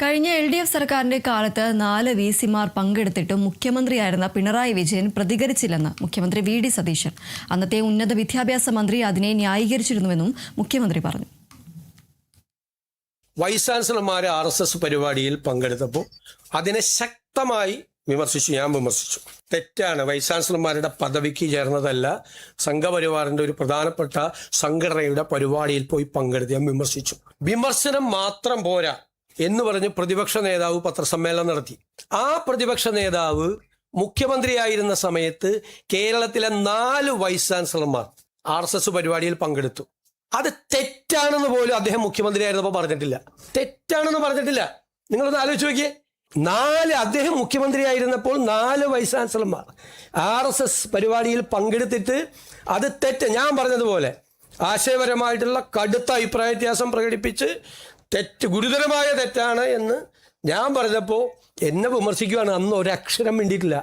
കഴിഞ്ഞ LDF സർക്കാരിന്റെ കാലത്ത് 4 VC-മാർ പങ്കെടുത്തിട്ടും മുഖ്യമന്ത്രിയായിരുന്ന പിണറായി വിജയൻ പ്രതികരിച്ചില്ലെന്ന് മുഖ്യമന്ത്രി VD സതീശൻ. അന്നത്തെ ഉന്നത വിദ്യാഭ്യാസ മന്ത്രി അതിനെ ന്യായീകരിച്ചിരുന്നുവെന്നും മുഖ്യമന്ത്രി പറഞ്ഞു. വൈസ് ചാൻസലർമാർ RSS പരിപാടിയിൽ പങ്കെടുത്തപ്പോൾ അതിനെ ശക്തമായി വിമർശിച്ചു. ഞാൻ വിമർശിച്ചു. തെറ്റാണ്. വൈസ് ചാൻസലർമാരുടെ പദവിക്ക് ചേർന്നതല്ല. സംഘപരിവാറിന്റെ ഒരു പ്രധാനപ്പെട്ട സംഘടനയുടെ പരിപാടിയിൽ പോയി പങ്കെടുത്ത് ഞാൻ വിമർശിച്ചു. വിമർശനം മാത്രം പോരാ എന്ന് പറഞ്ഞ് പ്രതിപക്ഷ നേതാവ് പത്രസമ്മേളനം നടത്തി. ആ പ്രതിപക്ഷ നേതാവ് മുഖ്യമന്ത്രിയായിരുന്ന സമയത്ത് കേരളത്തിലെ 4 വൈസ് ചാൻസലർമാർ RSS പരിപാടിയിൽ പങ്കെടുത്തു. അത് തെറ്റാണെന്ന് പോലും അദ്ദേഹം മുഖ്യമന്ത്രിയായിരുന്നപ്പോൾ പറഞ്ഞിട്ടില്ല. തെറ്റാണെന്ന് പറഞ്ഞിട്ടില്ല. നിങ്ങളൊന്ന് ആലോചിച്ച് നോക്കിയേ. അദ്ദേഹം മുഖ്യമന്ത്രിയായിരുന്നപ്പോൾ 4 വൈസ് ചാൻസലർമാർ RSS പരിപാടിയിൽ പങ്കെടുത്തിട്ട് അത് തെറ്റ്, ഞാൻ പറഞ്ഞതുപോലെ ആശയപരമായിട്ടുള്ള കടുത്ത അഭിപ്രായ വ്യത്യാസം പ്രകടിപ്പിച്ച് ഗുരുതരമായ തെറ്റാണ് എന്ന് ഞാൻ പറഞ്ഞപ്പോൾ എന്നെ വിമർശിക്കുകയാണ്. അന്ന് ഒരക്ഷരം വേണ്ടിയിട്ടില്ല.